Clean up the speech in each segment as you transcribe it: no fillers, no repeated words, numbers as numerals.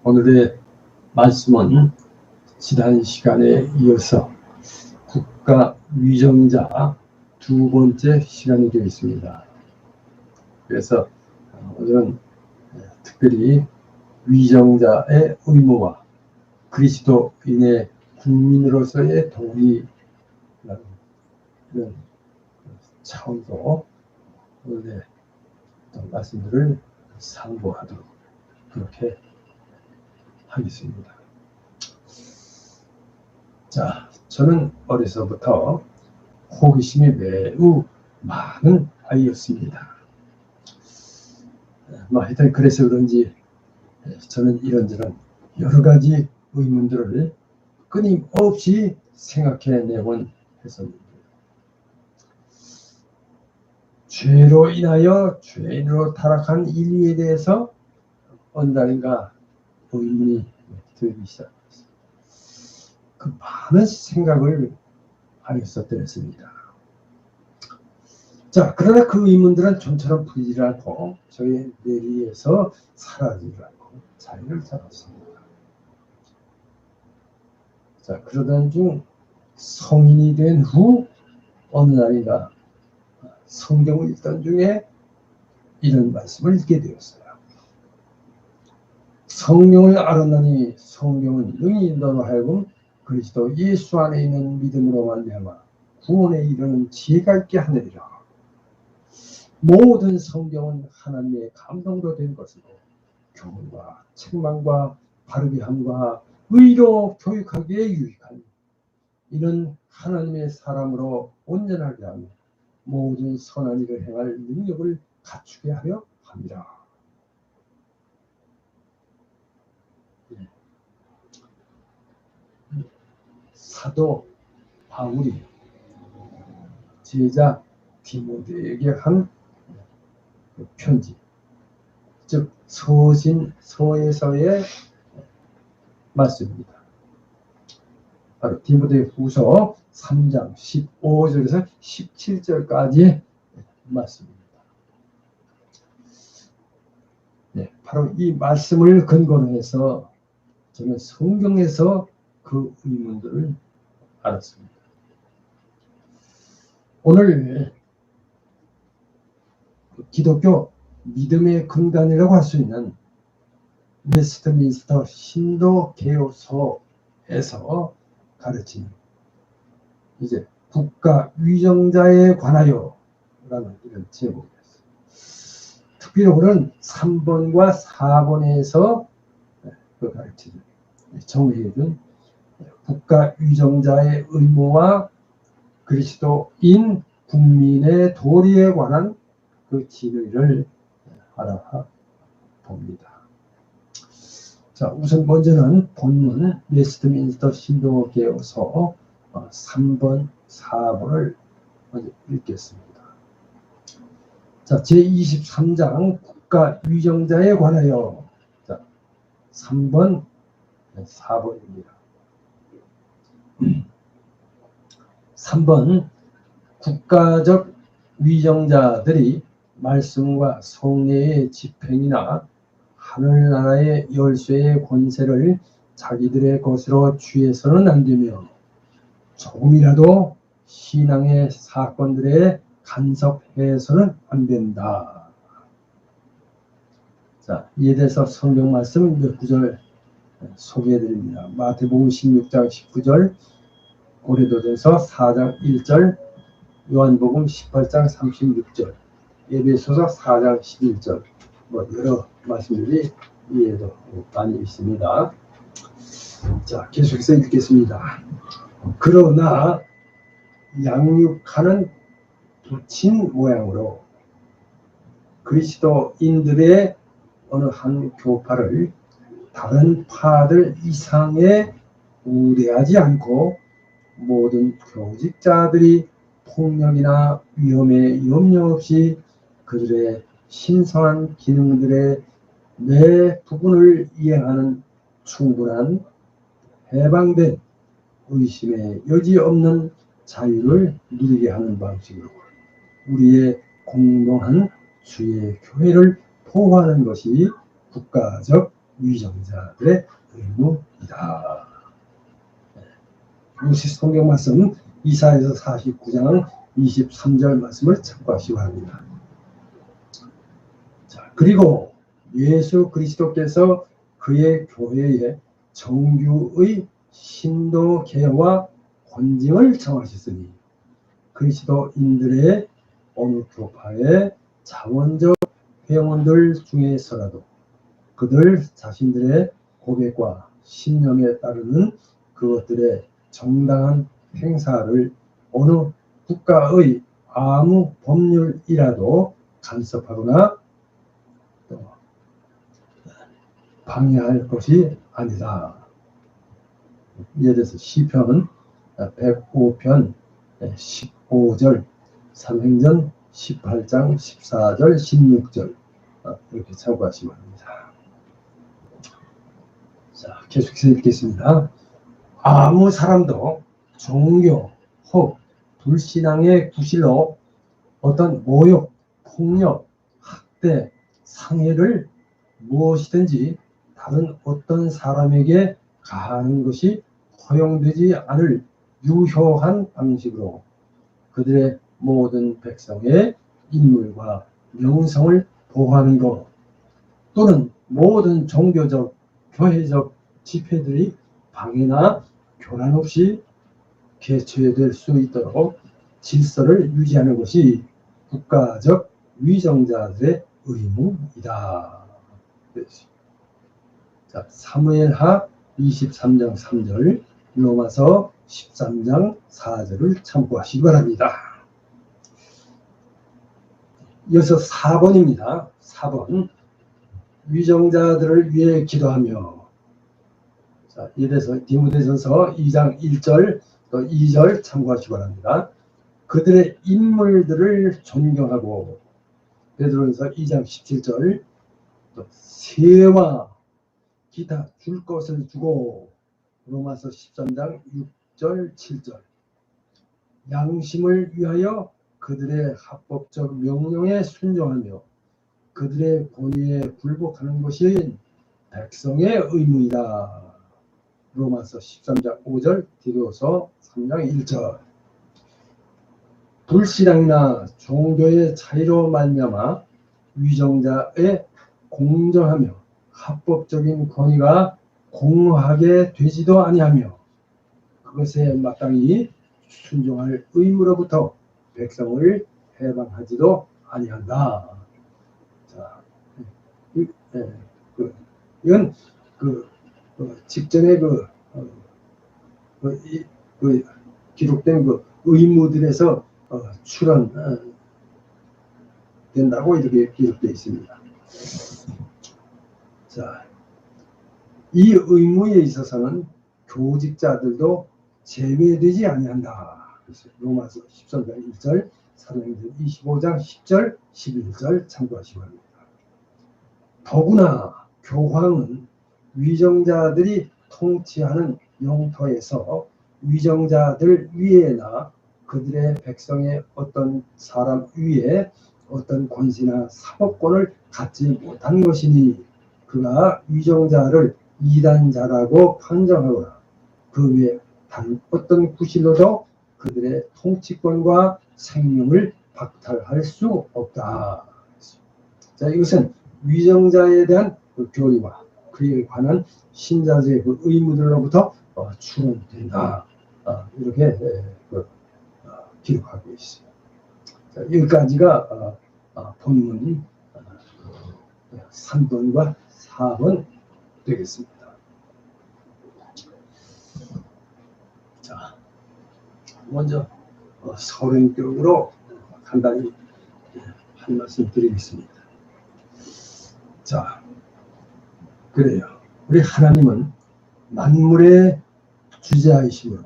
오늘의 말씀은 지난 시간에 이어서 국가 위정자 두 번째 시간이 되겠습니다. 그래서 오늘은 특별히 위정자의 의무와 그리스도인의 국민으로서의 도리라는 이런 차원으로 오늘의 말씀들을 상고하도록 그렇게 하겠습니다. 자, 저는 어려서부터 호기심이 매우 많은 아이였습니다. 하여튼 그래서 그런지 저는 이런저런 여러 가지 의문들을 끊임없이 생각해내곤 했었는데, 죄로 인하여 죄인으로 타락한 인류에 대해서 어느 날인가 의문이 들기 시작했어요. 그 많은 생각을 하였었더랬습니다. 자, 그러나 그 의문들은 좀처럼 풀리지 않고 저의 뇌리에서 사라지지 않고 자리를 잡았습니다. 자, 그러던 중 성인이 된 후 어느 날인가 성경을 읽던 중에 이런 말씀을 읽게 되었어요. 성령을 알았나니 성경은 능히 너로 하여금 그리스도 예수 안에 있는 믿음으로 말미암아 구원에 이르는 지혜가 있게 하느니라. 모든 성경은 하나님의 감동으로 된 것이고 교훈과 책망과 바르게 함과 의로 교육하기에 유익하니 이는 하나님의 사람으로 온전하게 하며 모든 선한 일을 행할 능력을 갖추게 하려 합니다. 사도 바울이 제자 디모데에게 한 편지, 즉 서신서에서의 말씀입니다. 바로 디모데후서 3장 15절에서 17절까지의 말씀입니다. 네, 바로 이 말씀을 근거로 해서 저는 성경에서 그 의문들을 알았습니다. 오늘 기독교 믿음의 근간이라고 할 수 있는 웨스트민스터 신도개요서에서 가르친 이제 국가 위정자에 관하여 라는 이런 제목이었어요. 특별히 오늘은 3번과 4번에서 그 가르치는 정의해준 국가 위정자의 의무와 그리스도인 국민의 도리에 관한 그 진의를 알아봅니다. 자, 우선 먼저는 본문 웨스트민스터 신도개요서 3번, 4번을 먼저 읽겠습니다. 자, 제23장 국가 위정자에 관하여. 자, 3번, 4번입니다. 3번, 국가적 위정자들이 말씀과 성례의 집행이나 하늘나라의 열쇠의 권세를 자기들의 것으로 취해서는 안 되며 조금이라도 신앙의 사건들에 간섭해서는 안 된다. 자, 이에 대해서 성경 말씀 몇 구절 소개해드립니다. 마태복음 16장 19절, 고린도전서 4장 1절, 요한복음 18장 36절, 에베소서 4장 11절, 여러 말씀들이 위에도 많이 있습니다. 자, 계속해서 읽겠습니다. 그러나 양육하는 부친 모양으로 그리스도인들의 어느 한 교파를 다른 파들 이상에 우대하지 않고 모든 교직자들이 폭력이나 위험에 염려 없이 그들의 신성한 기능들의 매 부분을 이행하는 충분한 해방된 의심의 여지 없는 자유를 누리게 하는 방식으로 우리의 공동한 주의 교회를 보호하는 것이 국가적 위정자들의 의무이다. 이 성경 말씀 이사야서 49장 23절 말씀을 참고하시기 바랍니다. 자, 그리고 예수 그리스도께서 그의 교회에 정규의 신도 계와 권징을 정하셨으니 그리스도인들의 어느 교파의 자원적 회원들 중에서라도 그들 자신들의 고백과 신념에 따르는 그것들의 정당한 행사를 어느 국가의 아무 법률이라도 간섭하거나 방해할 것이 아니다. 예를 들어서 시편 105편 15절, 삼행전 18장 14절 16절 이렇게 참고하시면 합니다. 자, 계속해서 읽겠습니다. 아무 사람도 종교 혹 불신앙의 구실로 어떤 모욕, 폭력, 학대, 상해를 무엇이든지 다른 어떤 사람에게 가하는 것이 허용되지 않을 유효한 방식으로 그들의 모든 백성의 인물과 명성을 보호하는 것 또는 모든 종교적, 교회적 집회들이 방해나 교란 없이 개최될 수 있도록 질서를 유지하는 것이 국가적 위정자들의 의무이다. 자, 사무엘하 23장 3절, 로마서 13장 4절을 참고하시기 바랍니다. 이어서 4번입니다. 4번. 위정자들을 위해 기도하며. 자, 이래서 디모데전서 2장 1절 또 2절 참고하시기 바랍니다. 그들의 인물들을 존경하고 베드로전서 2장 17절 또 세와 기타 줄 것을 주고 로마서 13장 6절 7절 양심을 위하여 그들의 합법적 명령에 순종하며 그들의 권위에 굴복하는 것이 백성의 의무이다. 로마서 13장 5절 디도서 3장 1절 불신앙이나 종교의 차이로 말미암아 위정자의 공정하며 합법적인 권위가 공하게 되지도 아니하며 그것에 마땅히 순종할 의무로부터 백성을 해방하지도 아니한다. 자, 이건 직전에 기록된 의무들에서 출원 된다고 이렇게 기록되어 있습니다. 자, 이 의무에 있어서는 교직자들도 제외되지 아니한다. 로마서 13장 1절, 사도행전 25장 10절, 11절 참고하시기 바랍니다. 더구나 교황은 위정자들이 통치하는 영토에서 위정자들 위에나 그들의 백성의 어떤 사람 위에 어떤 권세나 사법권을 갖지 못한 것이니 그가 위정자를 이단자라고 판정하거나 그 외에 다른 어떤 구실로도 그들의 통치권과 생명을 박탈할 수 없다. 자, 이것은 위정자에 대한 교리와 그에 관한 신자들의 의무들로부터 출원된다. 이렇게 기록하고 있어요. 자, 여기까지가 본문 3번과 4번 되겠습니다. 자, 먼저 서론격으로 간단히 한 말씀 드리겠습니다. 자, 그래요. 우리 하나님은 만물의 주재하이심으로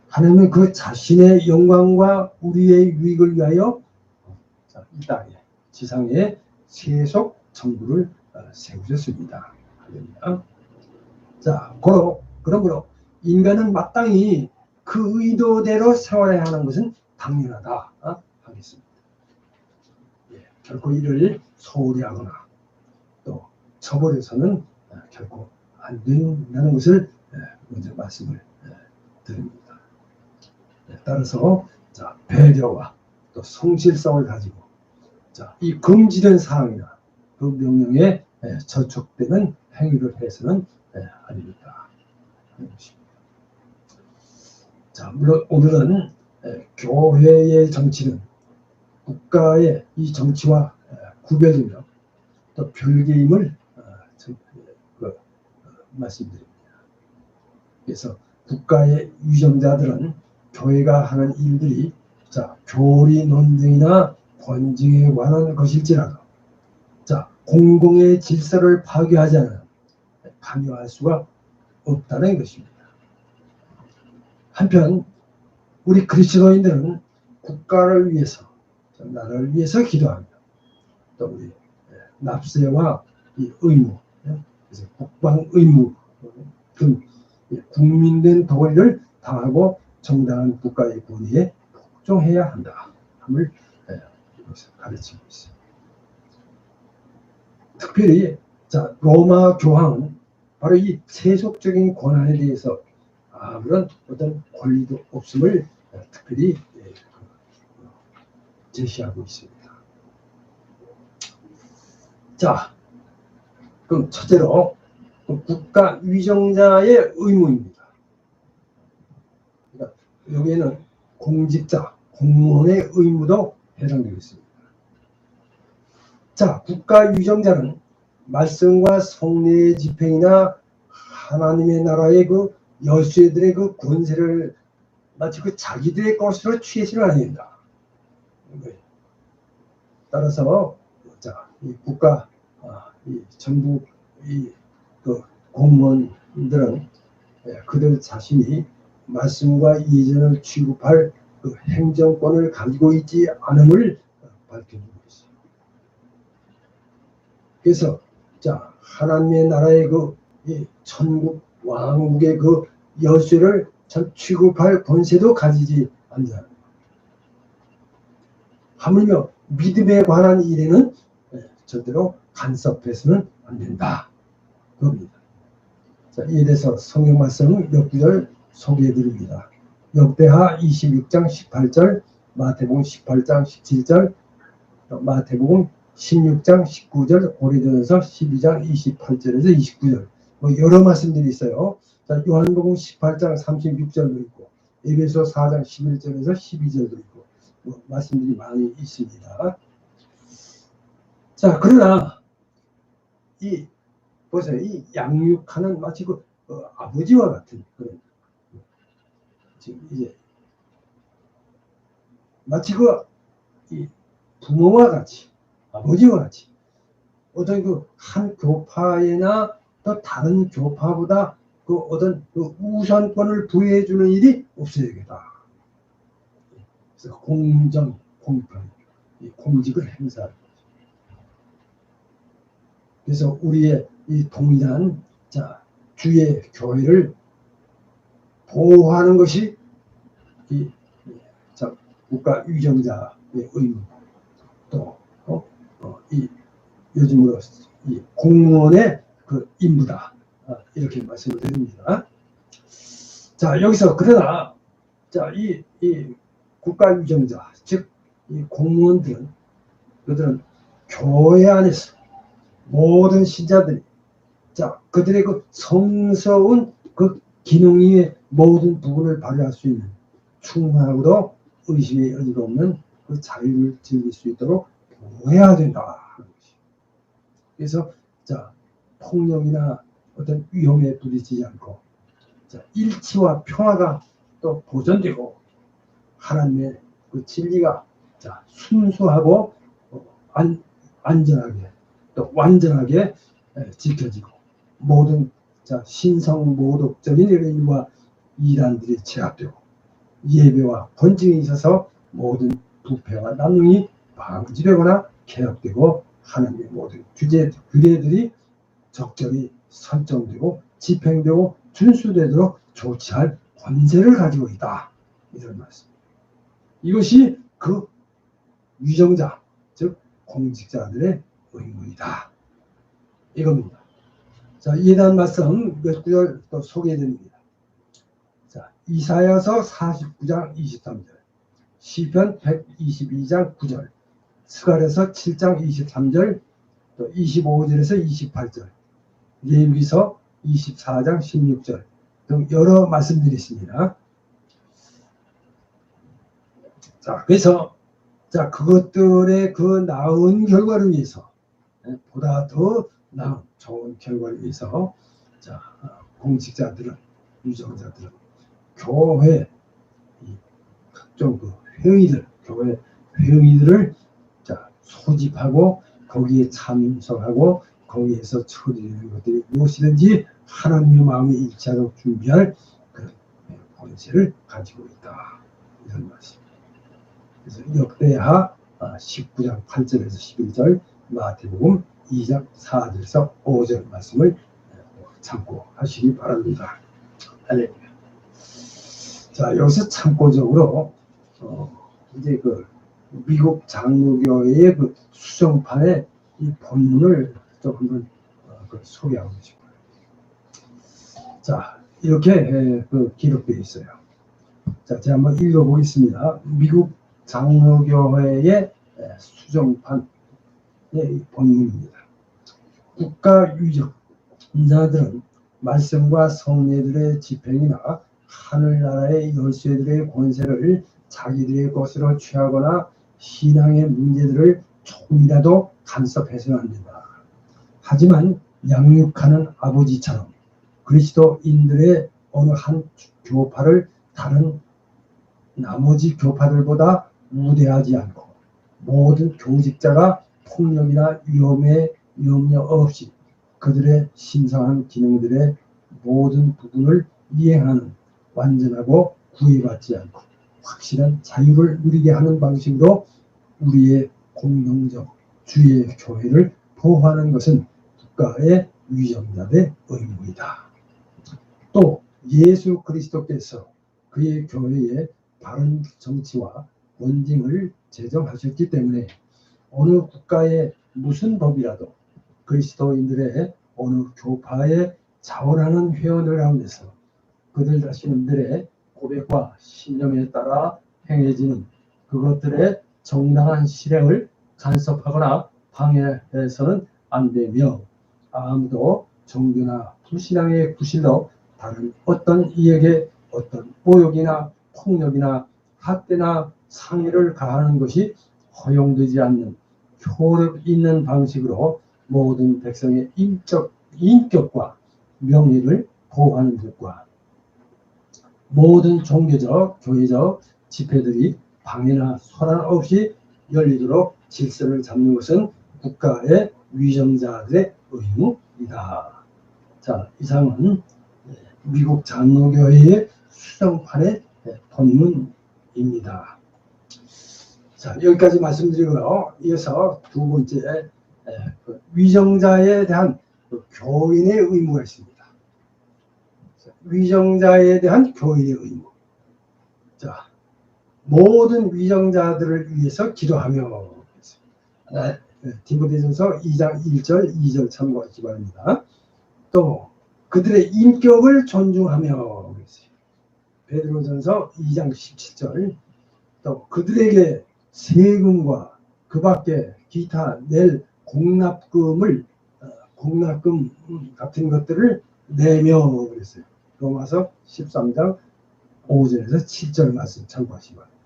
하나님은 그 자신의 영광과 우리의 유익을 위하여 이 땅에 지상에 세속 정부를 세우셨습니다. 자, 그러므로 인간은 마땅히 그 의도대로 세워야 하는 것은 당연하다 하겠습니다. 예, 결코 이를 소홀히 하거나 또 저버려서는 결코 안 된다는 것을 먼저 말씀을 드립니다. 따라서 자, 배려와 또 성실성을 가지고 자, 이 금지된 사항이나 그 명령에 저촉되는 행위를 해서는 아닙니다. 자, 물론 오늘은 교회의 정치는 국가의 이 정치와 구별되며 또 별개임을 말씀드립니다. 그래서 국가의 위정자들은 교회가 하는 일들이 자, 교리 논쟁이나 권징에 관한 것일지라도 자, 공공의 질서를 파괴하지 않아 관여할 수가 없다는 것입니다. 한편 우리 그리스도인들은 국가를 위해서, 나라를 위해서 기도하며 또 우리 납세와 이 의무, 그래서 국방 의무 등 국민된 도리를 다하고 정당한 국가의 권위에 복종해야 한다 함을 가르치고 있습니다. 특별히 자, 로마 교황은 바로 이 세속적인 권한에 대해서 아무런 어떤 권리도 없음을 특별히 제시하고 있습니다. 자, 그럼 첫째로 국가 위정자의 의무입니다. 그러니까 여기에는 공직자, 공무원의 의무도 해당되고 있습니다. 자, 국가 위정자는 말씀과 성례의 집행이나 하나님의 나라의 그 열쇠들의 그 권세를 마치 그 자기들의 것으로 취해서는 안 된다. 따라서 자, 이 국가, 이 정부, 그 공무원들은 그들 자신이 말씀과 예전을 취급할 그 행정권을 가지고 있지 않음을 밝혀주고 있습니다. 그래서 자, 하나님의 나라의 그 천국 왕국의 그 열쇠를 취급할 권세도 가지지 않는다. 하물며 믿음에 관한 일에는 절대로 간섭해서는 안 된다. 그겁니다. 자, 이에 대해서 성경 말씀을 몇 구절 소개해 드립니다. 역대하 26장 18절, 마태복음 18장 17절, 마태복음 16장 19절, 고린도전서 12장 28절에서 29절. 뭐 여러 말씀들이 있어요. 자, 요한복음 18장 36절도 있고, 에베소 4장 11절에서 12절도 있고, 뭐 말씀들이 많이 있습니다. 자, 그러나 보세요. 이 양육하는 마치 그 아버지와 같은 그런, 지금 이제 마치 이 부모와 같이, 아버지와 같이 어떤 그 한 교파에나 또 다른 교파보다 그 어떤 그 우선권을 부여해 주는 일이 없어야겠다. 그래서 공정, 공평, 이 공직을 행사하는 거죠. 그래서 우리의 이 동일한 자, 주의 교회를 보호하는 것이 이 자, 국가 위정자의 의무, 또 이 요즘으로 이 공무원의 그 임무다. 이렇게 말씀을 드립니다. 자, 여기서 그러나 자, 이 국가 위정자, 즉 이 공무원들은 그들은 교회 안에서 모든 신자들이 자, 그들의 그 성스러운 그 기능 이외의 모든 부분을 발휘할 수 있는 충분하고도 의심의 여지가 없는 그 자유를 즐길 수 있도록 보호해야 된다. 그래서 자, 폭력이나 어떤 위험에 부딪히지 않고 자, 일치와 평화가 또 보존되고 하나님의 그 진리가 자, 순수하고 안전하게 또 완전하게 지켜지고 모든 자, 신성 모독적인 일과 이란들이 제압되고 예배와 권징에 있어서 모든 부패와 남용이 방지되거나 개혁되고 하나님의 모든 규례들이 적절히 설정되고 집행되고 준수되도록 조치할 권세를 가지고 있다. 이런 말씀. 이것이 그 위정자, 즉 공직자들의 의무이다. 이겁니다. 자, 예단 말씀 몇 구절 또 소개해드립니다. 자, 이사야서 49장 23절, 시편 122장 9절, 스가랴서 7장 23절, 또 25절에서 28절, 레위기서 24장 16절 등 여러 말씀들이 있습니다. 자, 그래서 자, 그것들의 그 나은 결과를 위해서, 보다 더 나은 좋은 결과를 위해서, 자, 공직자들은, 유정자들은 교회 각종 그 회의들, 교회 회의들을 자, 소집하고 거기에 참석하고 거기에서 처리되는 것들이 무엇이든지 하나님의 마음에 일치하도록 준비할 그런 권세를 가지고 있다. 이런 말씀입니다. 그래서 역대하 19장 8절에서 11절, 마태복음 2장 4절에서 5절 말씀을 참고하시기 바랍니다. 할렐루야. 자, 여기서 참고적으로 이제 그 미국 장로교회의 그 수정판의 이 본문을 좀 한번 소개하고 싶어요. 자, 이렇게 그 기록되어 있어요. 자, 제가 한번 읽어보겠습니다. 미국 장로교회의 수정판의 본문입니다. 국가 유적자들은 말씀과 성례들의 집행이나 하늘나라의 열쇠들의 권세를 자기들의 것으로 취하거나 신앙의 문제들을 조금이라도 간섭해서는 안 된다. 하지만 양육하는 아버지처럼 그리스도인들의 어느 한 교파를 다른 나머지 교파들보다 우대하지 않고 모든 교직자가 폭력이나 위험에 염려 없이 그들의 신성한 기능들의 모든 부분을 이행하는 완전하고 구애받지 않고 확실한 자유를 누리게 하는 방식으로 우리의 공동적 주의 교회를 보호하는 것은 국가의 위정자의 의무이다. 또 예수 그리스도께서 그의 교회에 바른 정치와 원징을 제정하셨기 때문에 어느 국가의 무슨 법이라도 그리스도인들의 어느 교파에 자원하는 회원들 가운데서 그들 자신들의 고백과 신념에 따라 행해지는 그것들의 정당한 실행을 간섭하거나 방해해서는 안 되며 아무도 종교나 불신앙의 구실로 다른 어떤 이에게 어떤 모욕이나 폭력이나 학대나 상해를 가하는 것이 허용되지 않는 효력 있는 방식으로 모든 백성의 인격과 명예를 보호하는 것과 모든 종교적, 교회적 집회들이 방해나 소란 없이 열리도록 질서를 잡는 것은 국가의 위정자들의 의무이다. 자, 이상은 미국 장로교회의 수정판의 본문입니다. 자, 여기까지 말씀드리고요. 이어서 두 번째, 위정자에 대한 교인의 의무가 있습니다. 위정자에 대한 교인의 의무. 자, 모든 위정자들을 위해서 기도하며, 디모데전서 2장 1절, 2절 참고하시기 바랍니다. 또 그들의 인격을 존중하며, 베드로전서 2장 17절, 또 그들에게 세금과 그 밖에 기타 낼 공납금 같은 것들을 내며 그랬어요. 로마서 13장 5절에서 7절 말씀 참고하시기 바랍니다.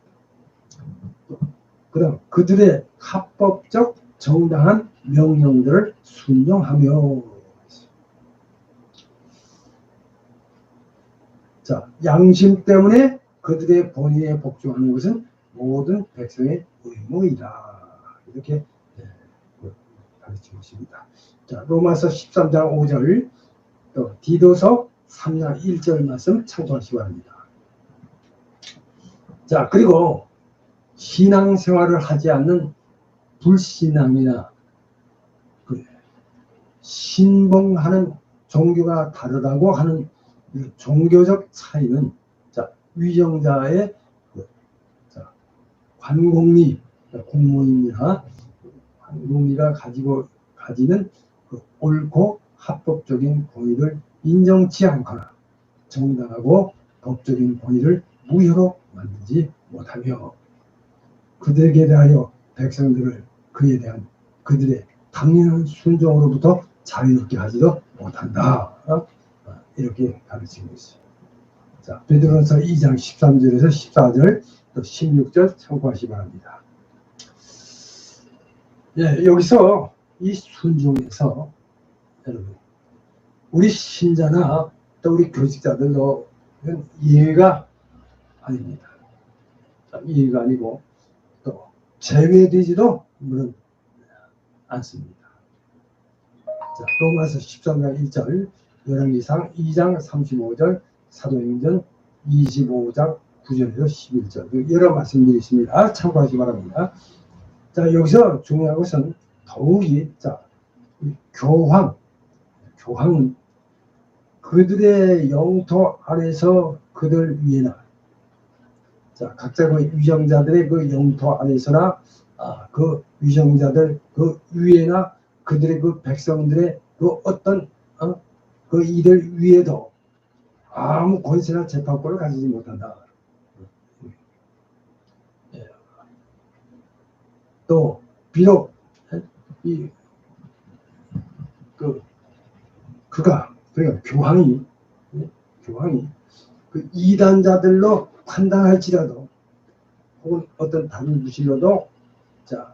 그다음 그들의 합법적 정당한 명령들을 순종하며, 자, 양심 때문에 그들의 본의에 복종하는 것은 모든 백성의 의무이다. 이렇게 가르치고 있습니다. 자, 로마서 13장 5절, 또 디도서 3장 1절 말씀 참고하시기 바랍니다. 자, 그리고 신앙생활을 하지 않는 불신앙이나 신봉하는 종교가 다르다고 하는 종교적 차이는, 자, 위정자의 관공리, 공무원이나 관공리가 가지는 옳고 합법적인 권위를 인정치 않거나 정당하고 법적인 권위를 무효로 만들지 못하며 그들에게 대하여 백성들을 그에 대한 그들의 당연한 순종으로부터 자유롭게 하지도 못한다. 이렇게 가르치고 있어요. 자, 베드로전서 2장 13절에서 14절 또 16절 참고하시기 바랍니다. 예, 여기서 이 순종에서 여러분 우리 신자나 또 우리 교직자들도 예외가 아닙니다. 예외가 아니고 또 제외되지도 물론 않습니다. 자, 로마서 13장 1절, 열왕기상 2장 35절, 사도행전 25장 9절에서 11절 여러 말씀들이 있습니다. 참고하시기 바랍니다. 자, 여기서 중요한 것은 더욱이 자, 교황은 그들의 영토 안에서 그들 위에나 자, 각자 그 위정자들의 그 영토 안에서나 그 위정자들 그 위에나 그들의 그 백성들의 그 어떤 그 이들 위에도 아무 권세나 재판권을 가지지 못한다. 또 비록 그러니까 교황이 그 이단자들로 판단할지라도 혹은 어떤 다른 무실로도 자,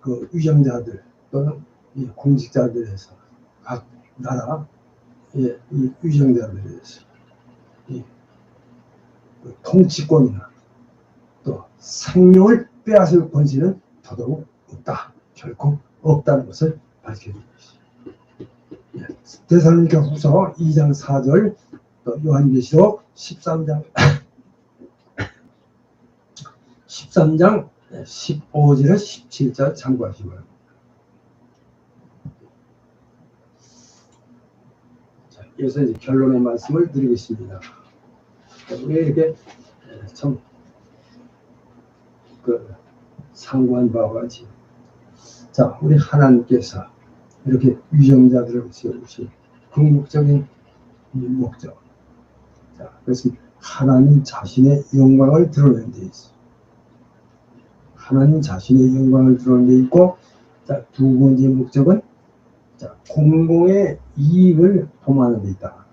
그 위정자들 또는 이 공직자들에서 각 나라 이 위정자들에서 그 통치권이나 또 생명을 빼앗을 권세는 더더욱 없다. 결코 없다는 것을 밝혀주고 있습니다. 데살로니가후서 2장 4절 또 요한계시록 13장 15절에서 17절 참고하시기 바랍니다. 자, 여기서 이제 결론의 말씀을 드리겠습니다. 우리가 이렇게 참 상고한 바와 같이 자, 우리 하나님께서 이렇게 위정자들을 세우신 궁극적인 목적 자, 그것은 하나님 자신의 영광을 드러내는 데 있어요. 하나님 자신의 영광을 드러내는 데 있고 자, 두 번째 목적은 자, 공공의 이익을 도모하는 데 있다.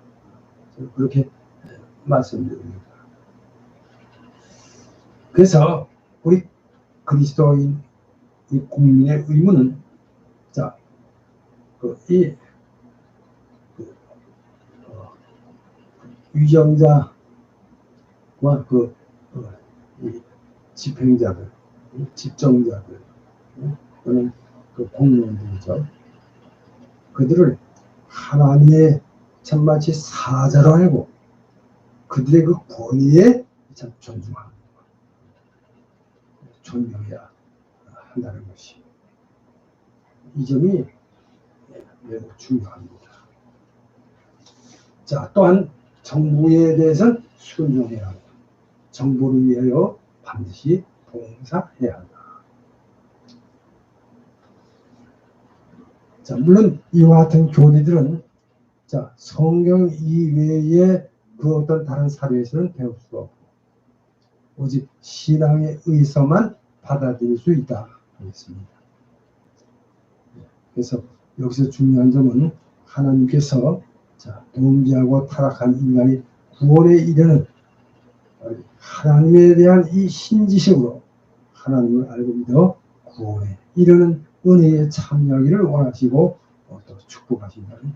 그렇게 말씀드립니다. 그래서 우리 그리스도인 이 국민의 의무는 자, 위정자와 이 집행자들, 집정자들 또는 그 공무원들이죠. 그들을 하나님의 참마치 사자로 알고 그들의 그 권위에 참 존경해야 한다는 것이 이 점이 매우 중요합니다. 자, 또한 정부에 대해서는 순종해야 한다. 정부를 위하여 반드시 봉사해야 한다. 자, 물론 이와 같은 교리들은 자, 성경 이외에 그 어떤 다른 사료에서는 배울 수가 없고 오직 신앙에 의해서만 받아들일 수 있다 하겠습니다. 그래서 여기서 중요한 점은 하나님께서 자, 범죄하고 타락한 인간이 구원에 이르는 하나님에 대한 이 신지식으로 하나님을 알고 믿어 구원에 이르는 은혜에 참여하기를 원하시고 또 축복하신다는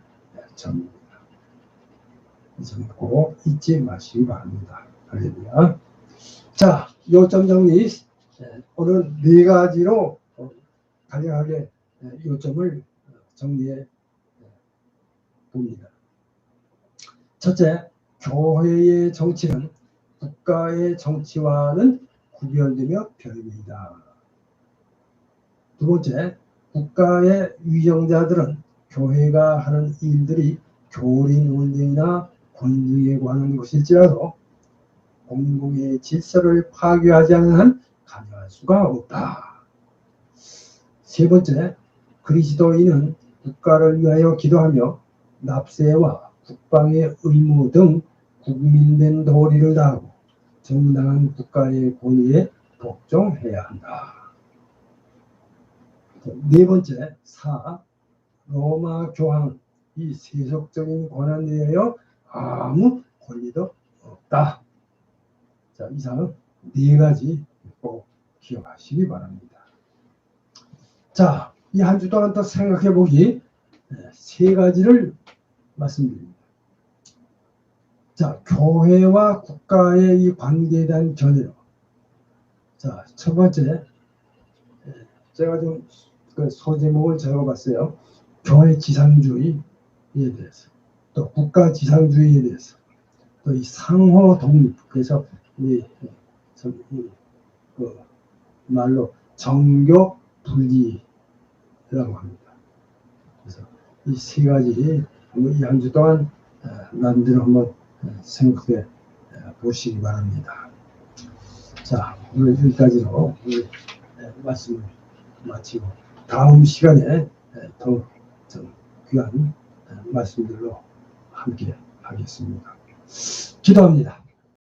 점입니다. 이 점 꼭 잊지 마시기 바랍니다. 할렐루야. 자, 요점 정리. 오늘 네 가지로 간략하게 요점을 정리해 봅니다. 첫째, 교회의 정치는 국가의 정치와는 구별되며 별개이다. 두 번째, 국가의 위정자들은 교회가 하는 일들이 교린 운동이나 권위에 관한 것일지라도 공공의 질서를 파괴하지 않는 한 관여할 수가 없다. 세 번째, 그리스도인은 국가를 위하여 기도하며 납세와 국방의 의무 등 국민된 도리를 다하고 정당한 국가의 권위에 복종해야 한다. 네 번째, 4. 로마 교황 이 세속적인 권한에 대하여 아무 권리도 없다. 자, 이상 네 가지 꼭 기억하시기 바랍니다. 자, 이 한 주 동안 또 생각해 보기 세 가지를 말씀드립니다. 자, 교회와 국가의 이 관계에 대한 견해요. 자, 첫 번째, 제가 좀 그 소제목을 적어봤어요. 교회 지상주의에 대해서, 또 국가 지상주의에 대해서, 또 이 상호 독립, 그래서 그 말로 정교 분리라고 합니다. 그래서 이 세 가지 이 한 주 동안 나름대로 한번 생각해 보시기 바랍니다. 자, 오늘 여기까지로 말씀을 마치고 다음 시간에 더 귀한 말씀들로 함께 하겠습니다. 기도합니다.